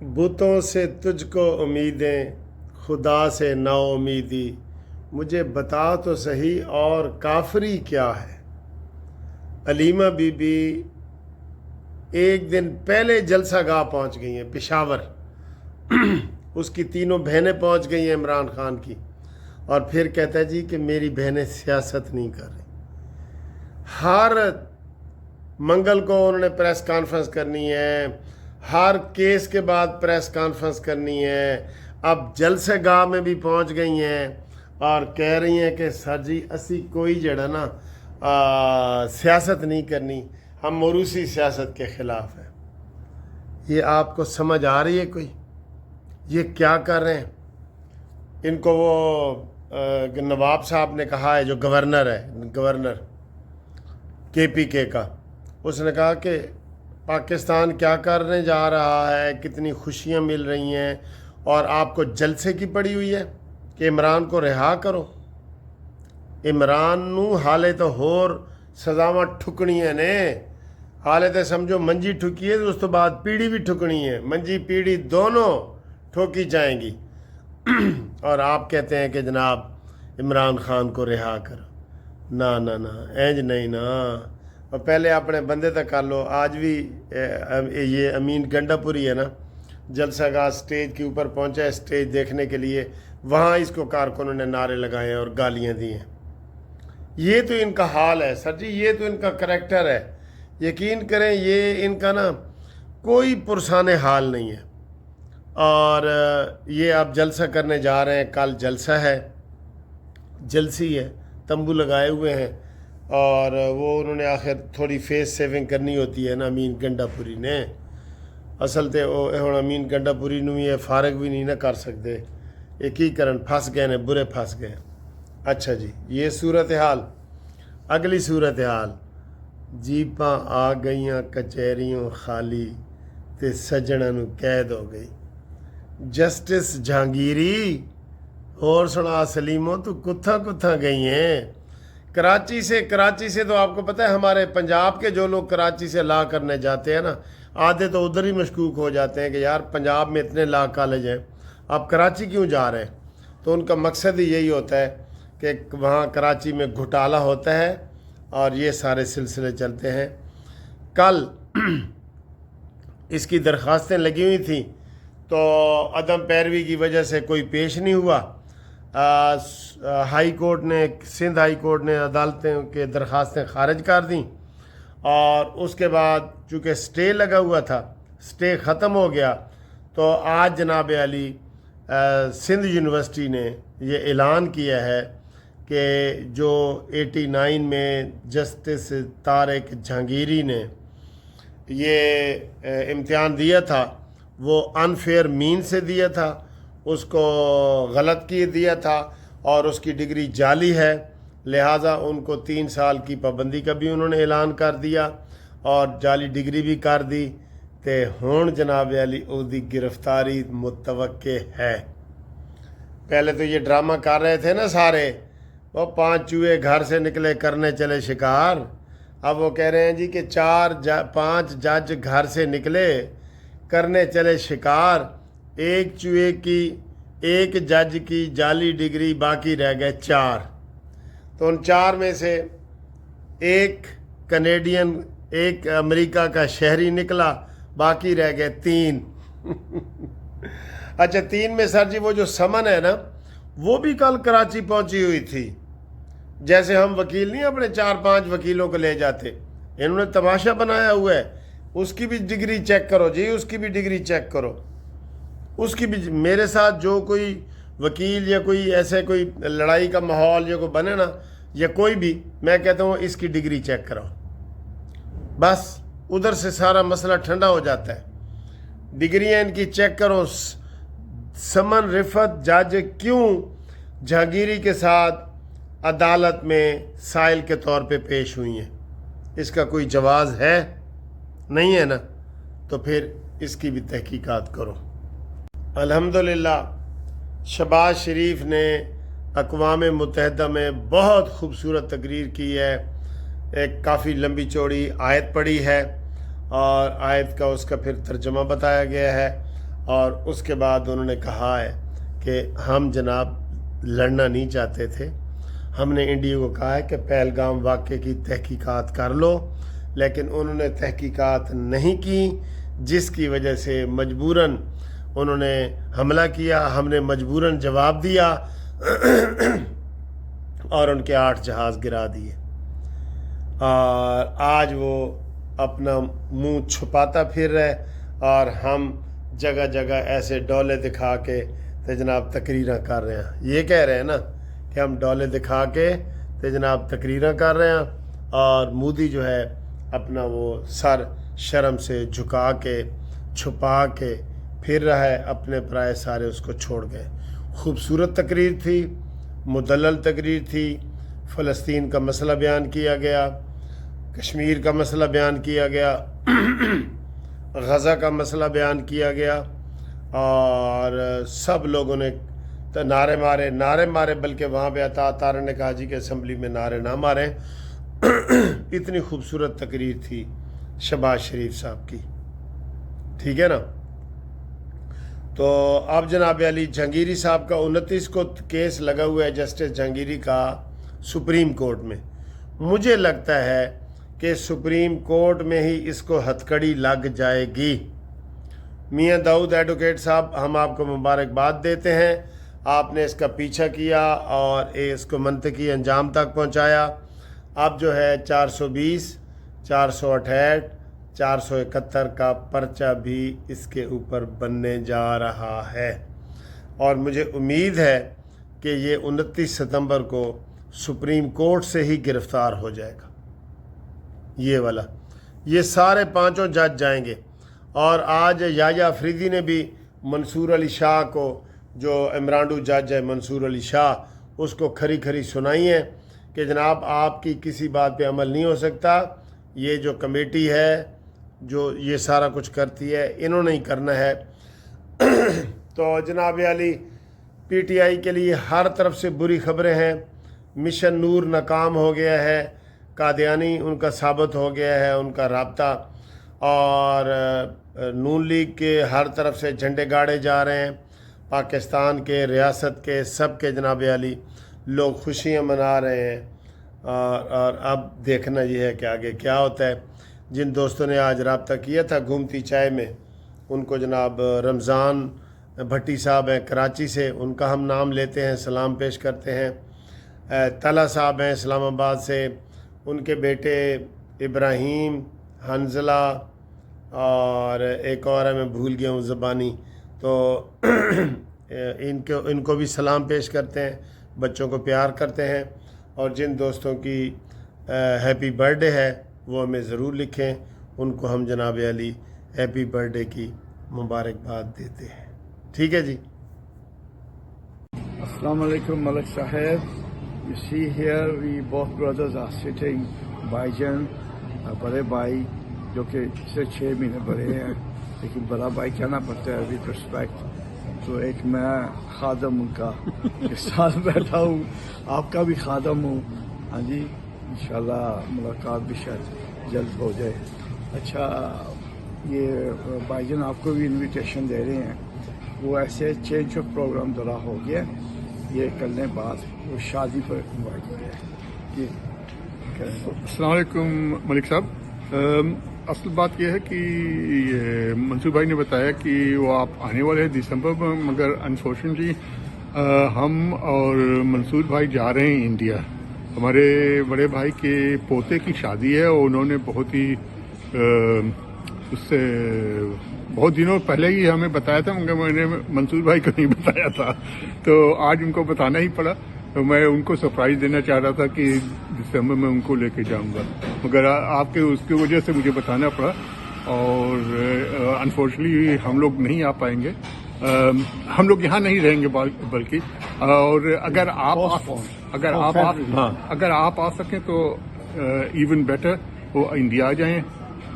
بتوں سے تجھ کو امیدیں، خدا سے نا امیدی، مجھے بتا تو صحیح اور کافری کیا ہے۔ علیمہ بی بی ایک دن پہلے جلسہ گاہ پہنچ گئی ہیں پشاور، اس کی تینوں بہنیں پہنچ گئی ہیں عمران خان کی، اور پھر کہتا ہے جی کہ میری بہنیں سیاست نہیں کر رہی۔ ہر منگل کو انہوں نے پریس کانفرنس کرنی ہے، ہر کیس کے بعد پریس کانفرنس کرنی ہے۔ اب جلسہ گاہ میں بھی پہنچ گئی ہیں اور کہہ رہی ہیں کہ سر جی اسی کوئی جڑا نا سیاست نہیں کرنی، ہم موروثی سیاست کے خلاف ہیں۔ یہ آپ کو سمجھ آ رہی ہے کوئی؟ یہ کیا کر رہے ہیں؟ ان کو وہ نواب صاحب نے کہا ہے، جو گورنر ہے، گورنر KPK کا، اس نے کہا کہ پاکستان کیا کرنے جا رہا ہے، کتنی خوشیاں مل رہی ہیں، اور آپ کو جلسے کی پڑی ہوئی ہے کہ عمران کو رہا کرو۔ عمران نو حالے تو ہور سزاواں ٹھکنیاں نے، حالے تو سمجھو منجی ٹھکی ہے تو اس تو بعد پیڑھی بھی ٹھکنی ہے، منجی پیڑھی دونوں ٹھوکی جائیں گی۔ اور آپ کہتے ہیں کہ جناب عمران خان کو رہا کرو۔ نہ نہ نہ، اینج نہیں نا، اور پہلے اپنے بندے تک کر لو۔ آج بھی یہ امین گنڈا پوری ہے نا، جلسہ گاہ سٹیج کے اوپر پہنچا ہے سٹیج دیکھنے کے لیے، وہاں اس کو کارکنوں نے نعرے لگائے ہیں اور گالیاں دی ہیں۔ یہ تو ان کا حال ہے سر جی، یہ تو ان کا کریکٹر ہے۔ یقین کریں یہ ان کا نا کوئی پرسان حال نہیں ہے۔ اور یہ آپ جلسہ کرنے جا رہے ہیں، کل جلسہ ہے، جلسی ہے، تمبو لگائے ہوئے ہیں، اور وہ انہوں نے آخر تھوڑی فیس سیونگ کرنی ہوتی ہے نا امین گنڈا پوری نے۔ اصل تے ہوں امین گنڈا پوری نو یہ فارغ بھی نہیں نہ کر سکتے، یہ کی کرن، پھنس گئے نے، برے پھنس گئے۔ اچھا جی، یہ صورتحال۔ اگلی صورتحال، جیپاں آ گئیاں کچہریوں خالی تے سجناں نو قید ہو گئی۔ جسٹس جہانگیری اور سنا سلیموں تو کتھا گئی ہیں؟ کراچی سے تو آپ کو پتہ ہے ہمارے پنجاب کے جو لوگ کراچی سے لا کرنے جاتے ہیں نا، آدھے تو ادھر ہی مشکوک ہو جاتے ہیں کہ یار پنجاب میں اتنے لا کالج ہیں، آپ کراچی کیوں جا رہے ہیں؟ تو ان کا مقصد ہی یہی ہوتا ہے کہ وہاں کراچی میں گھوٹالہ ہوتا ہے اور یہ سارے سلسلے چلتے ہیں۔ کل اس کی درخواستیں لگی ہوئی تھیں تو عدم پیروی کی وجہ سے کوئی پیش نہیں ہوا۔ ہائی کورٹ نے، سندھ ہائی کورٹ نے عدالتوں کے درخواستیں خارج کر دیں، اور اس کے بعد چونکہ سٹے لگا ہوا تھا، سٹے ختم ہو گیا، تو آج جناب علی سندھ یونیورسٹی نے یہ اعلان کیا ہے کہ جو 89 میں جسٹس طارق جہانگیری نے یہ امتحان دیا تھا، وہ انفیئر مین سے دیا تھا، اس کو غلط کی دیا تھا، اور اس کی ڈگری جعلی ہے، لہٰذا ان کو 3 سال کی پابندی کا بھی انہوں نے اعلان کر دیا اور جعلی ڈگری بھی کر دی۔ تے ہون جناب علی او دی گرفتاری متوقع ہے۔ پہلے تو یہ ڈرامہ کر رہے تھے نا سارے، وہ 5 چوہے گھر سے نکلے کرنے چلے شکار، اب وہ کہہ رہے ہیں جی کہ 5 جج گھر سے نکلے کرنے چلے شکار، ایک چوہے کی، ایک جج کی جعلی ڈگری، باقی رہ گئے 4۔ تو ان 4 میں سے ایک کینیڈین، ایک امریکہ کا شہری نکلا، باقی رہ گئے 3۔ اچھا 3 میں سر جی وہ جو سمن ہے نا، وہ بھی کل کراچی پہنچی ہوئی تھی۔ جیسے ہم وکیل نہیں اپنے 4-5 وکیلوں کو لے جاتے، انہوں نے تماشا بنایا ہوا ہے، اس کی بھی ڈگری چیک کرو جی، اس کی بھی ڈگری چیک کرو، اس کی بھی۔ میرے ساتھ جو کوئی وکیل یا کوئی ایسے کوئی لڑائی کا ماحول جو کوئی بنے نا، یا کوئی بھی، میں کہتا ہوں اس کی ڈگری چیک کراؤ، بس ادھر سے سارا مسئلہ ٹھنڈا ہو جاتا ہے۔ ڈگریاں ان کی چیک کرو۔ سمن رفت جج کیوں جہانگیری کے ساتھ عدالت میں سائل کے طور پہ پیش ہوئی ہیں؟ اس کا کوئی جواز ہے؟ نہیں ہے نا، تو پھر اس کی بھی تحقیقات کرو۔ الحمدللہ شہباز شریف نے اقوام متحدہ میں بہت خوبصورت تقریر کی ہے، ایک کافی لمبی چوڑی آیت پڑھی ہے، اور آیت کا اس کا پھر ترجمہ بتایا گیا ہے، اور اس کے بعد انہوں نے کہا ہے کہ ہم جناب لڑنا نہیں چاہتے تھے، ہم نے انڈیا کو کہا ہے کہ پہلگام واقعے کی تحقیقات کر لو، لیکن انہوں نے تحقیقات نہیں کی، جس کی وجہ سے مجبوراً انہوں نے حملہ کیا، ہم نے مجبوراً جواب دیا اور ان کے 8 جہاز گرا دیے، اور آج وہ اپنا منہ چھپاتا پھر رہے اور ہم جگہ جگہ ایسے ڈولے دکھا کے تو جناب تقریریں کر رہے ہیں، یہ کہہ رہے ہیں نا کہ ہم ڈولے دکھا کے تو جناب تقریریں کر رہے ہیں، اور مودی جو ہے اپنا وہ سر شرم سے جھکا کے چھپا کے پھر رہا ہے، اپنے پرائے سارے اس کو چھوڑ گئے۔ خوبصورت تقریر تھی، مدلل تقریر تھی، فلسطین کا مسئلہ بیان کیا گیا، کشمیر کا مسئلہ بیان کیا گیا، غزہ کا مسئلہ بیان کیا گیا، اور سب لوگوں نے نعرے مارے، بلکہ وہاں پہ عطا تارہ نے کہا جی کہ اسمبلی میں نعرے نہ ماریں۔ اتنی خوبصورت تقریر تھی شہباز شریف صاحب کی، ٹھیک ہے نا۔ تو اب جناب علی جہانگیری صاحب کا 29 کو کیس لگا ہوا ہے جسٹس جہانگیری کا سپریم کورٹ میں، مجھے لگتا ہے کہ سپریم کورٹ میں ہی اس کو ہتھکڑی لگ جائے گی۔ میاں داؤد ایڈوکیٹ صاحب، ہم آپ کو مبارکباد دیتے ہیں، آپ نے اس کا پیچھا کیا اور اس کو منطقی انجام تک پہنچایا۔ اب جو ہے 420، 468، 471 کا پرچہ بھی اس کے اوپر بننے جا رہا ہے، اور مجھے امید ہے کہ یہ 29 ستمبر کو سپریم کورٹ سے ہی گرفتار ہو جائے گا یہ والا۔ یہ سارے 5 جج جائیں گے، اور آج یحییٰ افریدی نے بھی منصور علی شاہ کو، جو عمرانڈو جج ہے منصور علی شاہ، اس کو کھری سنائی ہے کہ جناب آپ کی کسی بات پہ عمل نہیں ہو سکتا، یہ جو کمیٹی ہے جو یہ سارا کچھ کرتی ہے انہوں نے ہی کرنا ہے۔ تو جناب علی پی ٹی آئی کے لیے ہر طرف سے بری خبریں ہیں، مشن نور ناکام ہو گیا ہے، قادیانی ان کا ثابت ہو گیا ہے ان کا رابطہ، اور نون لیگ کے ہر طرف سے جھنڈے گاڑے جا رہے ہیں، پاکستان کے، ریاست کے، سب کے جناب علی لوگ خوشیاں منا رہے ہیں، اور اب دیکھنا یہ ہے کہ آگے کیا ہوتا ہے۔ جن دوستوں نے آج رابطہ کیا تھا گھومتی چائے میں، ان کو جناب رمضان بھٹی صاحب ہیں کراچی سے، ان کا ہم نام لیتے ہیں، سلام پیش کرتے ہیں۔ طلحہ صاحب ہیں اسلام آباد سے، ان کے بیٹے ابراہیم، حنزلہ، اور ایک اور ہے میں بھول گیا ہوں زبانی، تو ان کو بھی سلام پیش کرتے ہیں، بچوں کو پیار کرتے ہیں، اور جن دوستوں کی ہیپی برتھ ڈے ہے وہ ہمیں ضرور لکھیں، ان کو ہم جناب علی ہیپی برتھ ڈے کی مبارکباد دیتے ہیں، ٹھیک ہے جی۔ Assalamu alaikum Malik Saheb. You see here we both brothers are sitting, Baijan, بڑے بھائی جو کہ سے 6 مہینے بڑے ہیں، لیکن بڑا بھائی کہنا پڑتا ہے with respect۔ تو ایک میں خادم ان کا اس سال بیٹھا ہوں، آپ کا بھی خادم ہوں، ہاں جی، انشاءاللہ ملاقات بھی شاید جلد ہو جائے۔ اچھا، یہ بھائی جان آپ کو بھی انویٹیشن دے رہے ہیں، وہ ایسے چینج آف پروگرام ذرا ہو گیا، یہ کرنے بعد وہ شادی پر انوائٹ کیا ہے جی۔ السلام علیکم ملک صاحب، اصل بات یہ ہے کہ منصور بھائی نے بتایا کہ وہ آپ آنے والے ہیں دسمبر میں، مگر انفارچونیٹلی ہم اور منصور بھائی جا رہے ہیں انڈیا، ہمارے بڑے بھائی کے پوتے کی شادی ہے، اور انہوں نے بہت ہی اس سے بہت دنوں پہلے ہی ہمیں بتایا تھا، مگر میں نے منصور بھائی کو نہیں بتایا تھا، تو آج ان کو بتانا ہی پڑا۔ تو میں ان کو سرپرائز دینا چاہ رہا تھا کہ دسمبر میں ان کو لے کے جاؤں گا، مگر آپ کے اس کی وجہ سے مجھے بتانا پڑا، اور انفارچونیٹلی ہم لوگ نہیں آ پائیں گے، ہم لوگ یہاں نہیں رہیں گے بلکہ، اور اگر آپ آ سکیں تو ایون بیٹر، وہ انڈیا آ جائیں،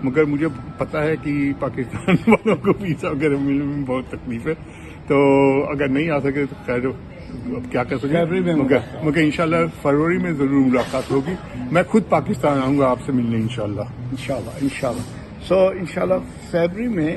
مگر مجھے پتا ہے کہ پاکستان والوں کو ویزا وغیرہ ملنے میں بہت تکلیف ہے، تو اگر نہیں آ سکے تو خیر اب کیا کر سکیں، مگر انشاءاللہ فروری میں ضرور ملاقات ہوگی، میں خود پاکستان آؤں گا آپ سے ملنے انشاءاللہ۔ سو انشاءاللہ فیبری میں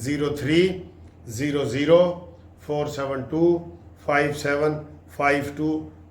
030047255752